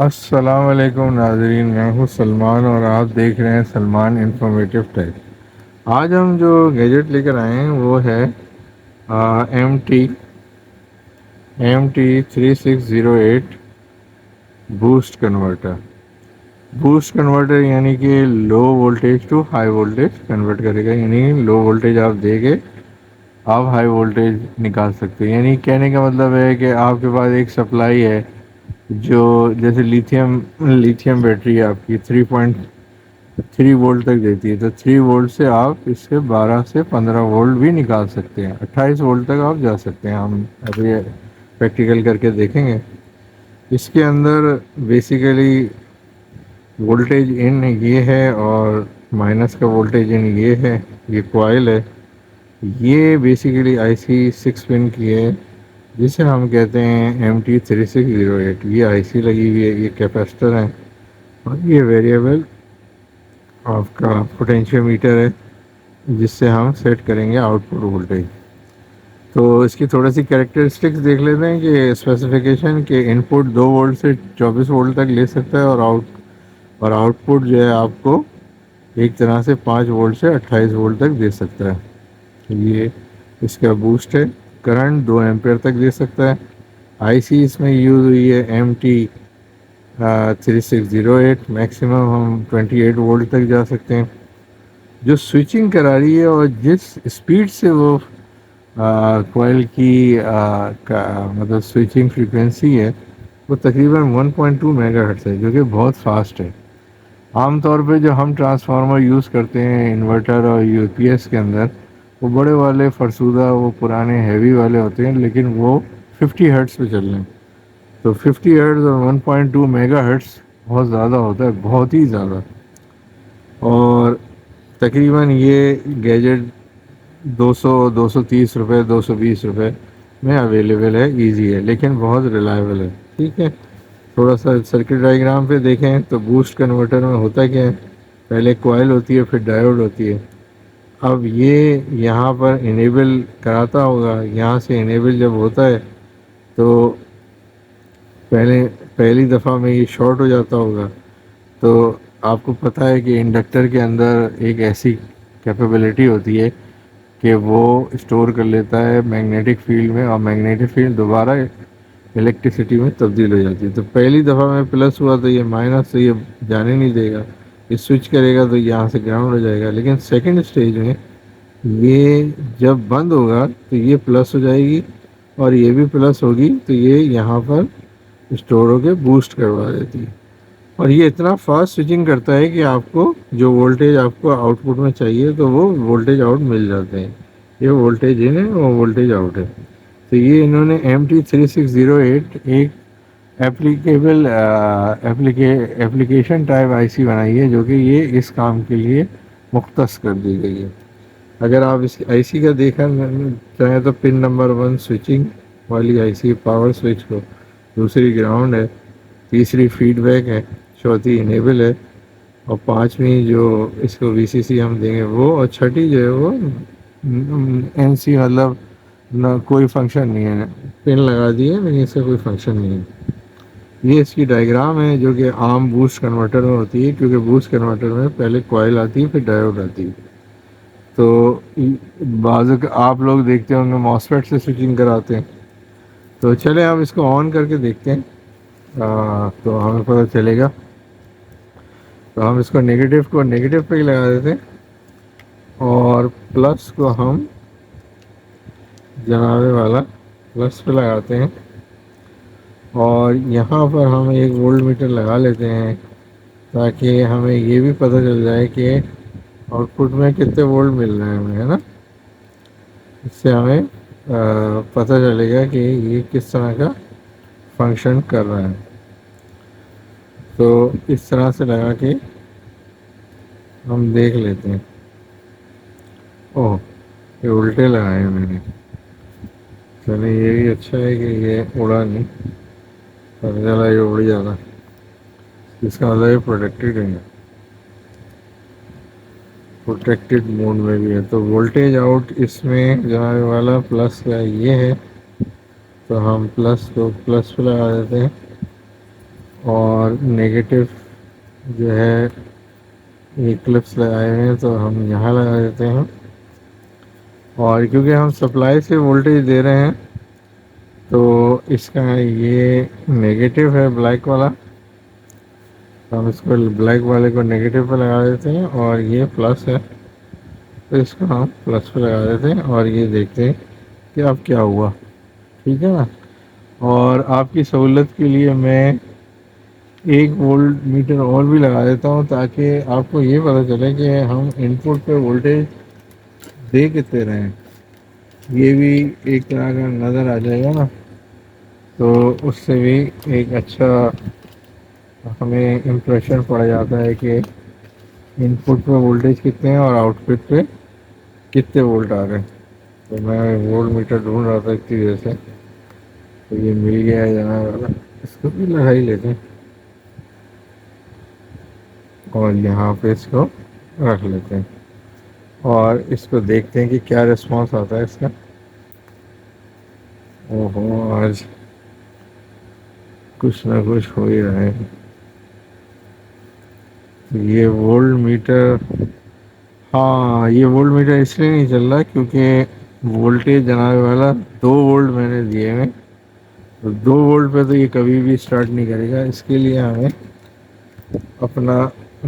السلام علیکم ناظرین، میں ہوں سلمان اور آپ دیکھ رہے ہیں سلمان انفارمیٹیو ٹیک۔ آج ہم جو گیجٹ لے کر آئے ہیں وہ ہے MT3608 boost converter. Boost converter یعنی کہ low voltage to high voltage convert کرے گا، یعنی لو وولٹیج آپ دے کے آپ ہائی وولٹیج نکال سکتے ہیں۔ یعنی کہنے کا مطلب ہے کہ آپ کے پاس ایک سپلائی ہے جو جیسے لیتھیم بیٹری ہے آپ کی 3.3 وولٹ تک دیتی ہے، تو 3 وولٹ سے آپ اس سے 12 سے 15 وولٹ بھی نکال سکتے ہیں، 28 وولٹ تک آپ جا سکتے ہیں۔ ہم ابھی پریکٹیکل کر کے دیکھیں گے۔ اس کے اندر بیسیکلی وولٹیج ان یہ ہے اور مائنس کا وولٹیج ان یہ ہے، یہ کوائل ہے۔ یہ بیسیکلی IC 6 پن کی ہے جسے ہم کہتے ہیں MT3608۔ یہ IC لگی ہوئی ہے، یہ کیپیسٹر ہے اور یہ ویریبل آپ کا پوٹینشیو میٹر ہے جس سے ہم سیٹ کریں گے آؤٹ پٹ وولٹیج۔ تو اس کی تھوڑی سی کریکٹرسٹکس دیکھ لیتے ہیں کہ اسپیسیفیکیشن کہ ان پٹ 2 وولٹ سے 24 وولٹ تک لے سکتا ہے اور آؤٹ پٹ جو ہے آپ کو ایک طرح سے 5 وولٹ سے 28 وولٹ تک دے سکتا ہے۔ یہ اس کا بوسٹ ہے، کرنٹ 2 ایمپیئر تک دے سکتا ہے۔ IC اس میں یوز ہوئی ہے MT3608، میکسیمم ہم 28 وولٹ تک جا سکتے ہیں۔ جو سوئچنگ کرا رہی ہے اور جس اسپیڈ سے وہ کوائل کی مطلب سوئچنگ فریکوینسی ہے وہ تقریباً 1.2 میگا ہرٹز ہے، جو کہ بہت فاسٹ ہے۔ عام طور پہ جو ہم ٹرانسفارمر یوز کرتے ہیں انورٹر اور UPS کے اندر، وہ بڑے والے فرسودہ وہ پرانے ہیوی والے ہوتے ہیں، لیکن وہ 50 ہرٹز پہ چل رہے ہیں۔ تو 50 ہرٹز اور 1.2 میگا ہرٹز بہت زیادہ ہوتا ہے، بہت ہی زیادہ۔ اور تقریباً یہ گیجٹ 230 روپے 220 روپے میں اویلیبل ہے، ایزی ہے لیکن بہت ریلائبل ہے۔ ٹھیک ہے، تھوڑا سا سرکٹ ڈائیگرام پہ دیکھیں تو بوسٹ کنورٹر میں ہوتا کیا ہے، پہلے کوائل ہوتی ہے، پھر ڈائیوڈ ہوتی ہے۔ اب یہ یہاں پر انیبل کراتا ہوگا، یہاں سے انیبل جب ہوتا ہے تو پہلی دفعہ میں یہ شارٹ ہو جاتا ہوگا۔ تو آپ کو پتہ ہے کہ انڈکٹر کے اندر ایک ایسی کیپیبلٹی ہوتی ہے کہ وہ اسٹور کر لیتا ہے میگنیٹک فیلڈ میں، اور میگنیٹک فیلڈ دوبارہ الیکٹریسٹی میں تبدیل ہو جاتی ہے۔ تو پہلی دفعہ میں پلس ہوا تو یہ مائنس، تو یہ جانے نہیں دے گا، یہ سوئچ کرے گا تو یہاں سے گراؤنڈ ہو جائے گا۔ لیکن سیکنڈ اسٹیج میں یہ جب بند ہوگا تو یہ پلس ہو جائے گی اور یہ بھی پلس ہوگی، تو یہ یہاں پر اسٹور ہو کے بوسٹ کروا دیتی ہے۔ اور یہ اتنا فاسٹ سوئچنگ کرتا ہے کہ آپ کو جو وولٹیج آپ کو آؤٹ پٹ میں چاہیے تو وہ وولٹیج آؤٹ مل جاتے ہیں۔ یہ وولٹیج ان ہے اور وولٹیج آؤٹ ہے۔ تو یہ انہوں نے MT3608 ایک ایپلیکیشن ٹائپ IC بنائی ہے، جو کہ یہ اس کام کے لیے مختص کر دی گئی ہے۔ اگر آپ اس IC کا دیکھنا چاہیں تو پن نمبر 1 سوئچنگ والی IC پاور سوئچ کو، دوسری گراؤنڈ ہے، تیسری فیڈ بیک ہے، چوتھی انیبل ہے، اور پانچویں جو اس کو VCC ہم دیں گے وہ، اور چھٹی جو ہے وہ NC، مطلب نہ کوئی فنکشن نہیں ہے، پن لگا دی ہے لیکن اس کا کوئی فنکشن نہیں ہے۔ یہ اس کی ڈائیگرام ہے جو کہ عام بوسٹ کنورٹر میں ہوتی ہے، کیونکہ بوسٹ کنورٹر میں پہلے کوائل آتی ہے پھر ڈائیوڈ آتی ہے۔ تو بعض آپ لوگ دیکھتے ہوں گے ماسفیٹ سے سوئچنگ کراتے ہیں۔ تو چلیں ہم اس کو آن کر کے دیکھتے ہیں تو ہمیں پتہ چلے گا۔ تو ہم اس کو نیگیٹو پہ ہی لگا دیتے ہیں اور پلس کو ہم جنابے والا پلس پہ لگاتے ہیں، اور یہاں پر ہم ایک وولٹ میٹر لگا لیتے ہیں تاکہ ہمیں یہ بھی پتہ چل جائے کہ آؤٹ پٹ میں کتنے وولٹ مل رہے ہیں ہمیں، ہے نا۔ اس سے ہمیں پتہ چلے گا کہ یہ کس طرح کا فنکشن کر رہا ہے۔ تو اس طرح سے لگا کے ہم دیکھ لیتے ہیں۔ اوہ، یہ الٹے لگائے ہیں میں نے۔ چلیں یہ بھی اچھا ہے کہ یہ اڑا نہیں، پتہ چلا یہ اڑ جاتا، اس کا مطلب یہ پروٹیکٹڈ موڈ میں بھی ہے۔ تو وولٹیج آؤٹ اس میں جناب والا پلس کا یہ ہے، تو ہم پلس کو پلس پہ لگا دیتے ہیں اور نیگیٹو جو ہے یہ کلپس لگائے ہوئے ہیں تو ہم یہاں لگا دیتے ہیں. اور کیونکہ ہم سپلائی سے وولٹیج دے رہے ہیں تو اس کا یہ نیگیٹو ہے بلیک والا، ہم اس کو بلیک والے کو نیگیٹو پہ لگا دیتے ہیں، اور یہ پلس ہے تو اس کو ہم پلس پہ لگا دیتے ہیں اور یہ دیکھتے ہیں کہ اب کیا ہوا. ٹھیک ہے نا. اور آپ کی سہولت کے لیے میں ایک وولٹ میٹر اور بھی لگا دیتا ہوں تاکہ آپ کو یہ پتہ چلے کہ ہم ان پٹ پہ وولٹیج دے کتنے رہے ہیں. یہ بھی ایک طرح کا نظر آ جائے گا نا، تو اس سے بھی ایک اچھا ہمیں امپریشن پڑ جاتا ہے کہ ان پٹ پہ وولٹیج کتنے ہیں اور آؤٹ پٹ پہ کتنے وولٹ آ رہے ہیں. تو میں وولٹ میٹر ڈھونڈ رہا تھا اتنی دیر سے، تو یہ مل گیا ہے جناب، اس کو بھی لگا ہی لیتے ہیں اور یہاں پہ اس کو رکھ لیتے ہیں اور اس کو دیکھتے ہیں کہ کیا ریسپانس آتا ہے اس کا. اوہو، آج کچھ نہ کچھ ہو ہی رہا ہے. یہ وولٹ میٹر، ہاں یہ وولٹ میٹر اس لیے نہیں چل رہا کیونکہ وولٹیج جناب والا 2 وولٹ میں نے دیے ہیں، تو 2 وولٹ پہ تو یہ کبھی بھی اسٹارٹ نہیں کرے گا. اس کے لیے ہمیں اپنا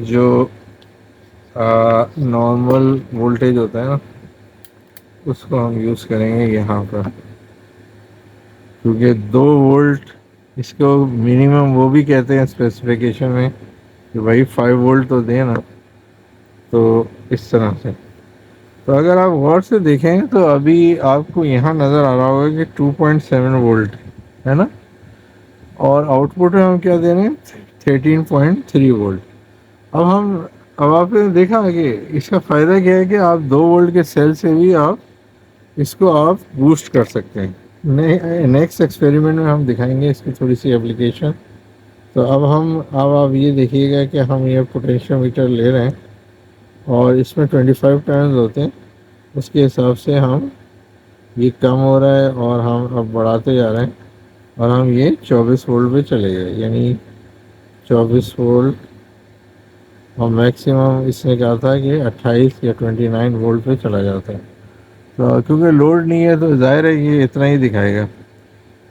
جو نارمل وولٹیج ہوتا ہے نا اس کو ہم یوز کریں گے یہاں پر، کیونکہ 2 وولٹ اس کو منیمم وہ بھی کہتے ہیں اسپیسیفکیشن میں کہ بھائی 5 وولٹ تو دیں نا. تو اس طرح سے تو اگر آپ غور سے دیکھیں تو ابھی آپ کو یہاں نظر آ رہا ہوگا کہ 2.7 وولٹ ہے نا، اور آؤٹ پٹ میں ہم کیا دے رہے ہیں 13.3 وولٹ. اب آپ نے دیکھا کہ اس کا فائدہ کیا ہے کہ آپ 2 وولٹ کے سیل سے بھی آپ اس کو آپ بوسٹ کر سکتے ہیں. نیکسٹ ایکسپیریمنٹ میں ہم دکھائیں گے اس کی تھوڑی سی اپلیکیشن. تو اب آپ یہ دیکھیے گا کہ ہم یہ پوٹینشیو میٹر لے رہے ہیں اور اس میں 25 ٹرنز ہوتے ہیں، اس کے حساب سے ہم یہ کم ہو رہا ہے اور ہم اب بڑھاتے جا رہے ہیں اور ہم یہ 24 وولٹ پہ چلے گئے، یعنی 24 وولٹ. اور میکسیمم اس نے کہا تھا کہ 28 یا 29 وولٹ پہ چلا جاتا ہے. تو کیونکہ لوڈ نہیں ہے تو ظاہر ہے یہ اتنا ہی دکھائے گا.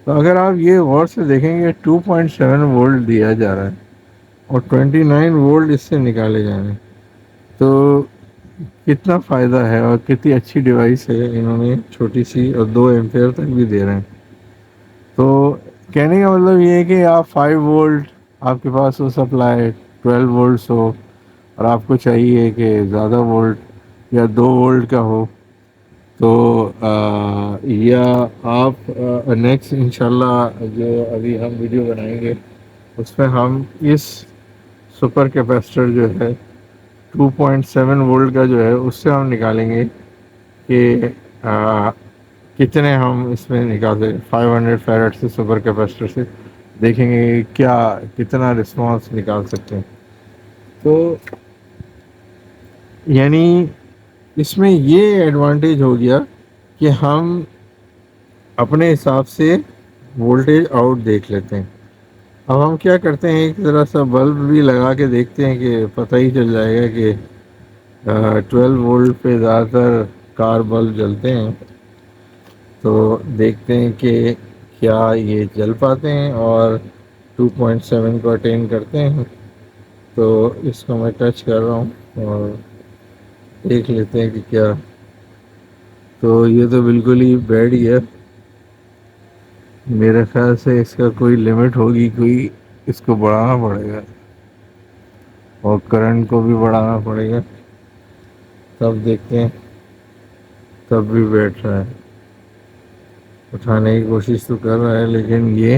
تو اگر آپ یہ غور سے دیکھیں گے 2.7 وولٹ دیا جا رہا ہے اور 29 وولٹ اس سے نکالے جا رہے ہیں، تو کتنا فائدہ ہے اور کتنی اچھی ڈیوائس ہے. انہوں نے چھوٹی سی اور 2 ایمپیئر تک بھی دے رہے ہیں. تو کہنے کا مطلب یہ ہے کہ آپ 5 وولٹ آپ کے پاس ہو سپلائی، 12 وولٹس ہو اور آپ کو چاہیے کہ زیادہ وولٹ یا 2 وولٹ کا ہو، تو یا آپ نیکسٹ انشاءاللہ جو ابھی ہم ویڈیو بنائیں گے اس میں ہم اس سپر کیپیسٹر جو ہے 2.7 وولٹ کا جو ہے اس سے ہم نکالیں گے کہ کتنے ہم اس میں نکال سکتے. 500 فیرٹ سے سپر کیپیسٹر سے دیکھیں گے کیا کتنا رسپانس نکال سکتے ہیں. تو یعنی اس میں یہ ایڈوانٹیج ہو گیا کہ ہم اپنے حساب سے وولٹیج آؤٹ دیکھ لیتے ہیں. اب ہم کیا کرتے ہیں، ایک ذرا سا بلب بھی لگا کے دیکھتے ہیں کہ پتہ ہی چل جائے گا کہ 12 وولٹ پہ زیادہ تر کار بلب جلتے ہیں. تو دیکھتے ہیں کہ کیا یہ جل پاتے ہیں اور 2.7 کو اٹین کرتے ہیں. تو اس کو میں ٹچ کر رہا ہوں اور دیکھ لیتے ہیں کہ کیا. تو یہ تو بالکل ہی بیڈ ہی ہے. میرے خیال سے اس کا کوئی لمٹ ہوگی، کوئی اس کو بڑھانا پڑے گا اور کرنٹ کو بھی بڑھانا پڑے گا، تب دیکھتے ہیں. تب بھی بیٹھ رہا ہے، اٹھانے کی کوشش تو کر رہا ہے لیکن یہ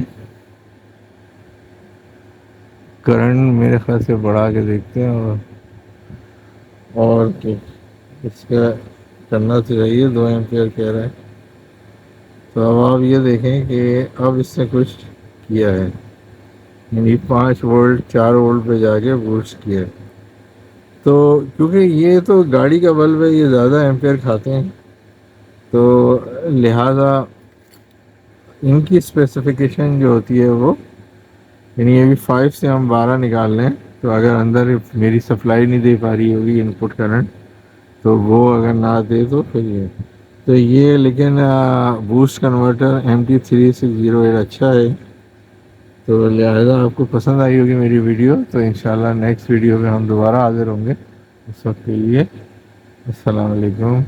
کرنٹ میرے خیال سے بڑھا کے دیکھتے ہیں. اور کہ اس کا کرنا تو چاہیے 2 ایمپیئر کہہ رہے ہیں. تو اب آپ یہ دیکھیں کہ اب اس سے کچھ کیا ہے، یعنی 5 وولٹ 4 وولٹ پہ جا کے بوسٹ کیا ہے. تو کیونکہ یہ تو گاڑی کا بلب ہے، یہ زیادہ ایمپیئر کھاتے ہیں، تو لہذا ان کی اسپیسیفکیشن جو ہوتی ہے وہ یعنی ابھی 5 سے ہم 12 نکال لیں تو اگر اندر میری سپلائی نہیں دے پا رہی ہوگی ان پٹ کرنٹ تو وہ اگر نہ دے تو پھر یہ تو یہ لیکن بوسٹ کنورٹر MT3608 اچھا ہے. تو لہٰذا آپ کو پسند آئی ہوگی میری ویڈیو. تو انشاءاللہ نیکسٹ ویڈیو میں ہم دوبارہ حاضر ہوں گے. اس وقت کے لیے السلام علیکم.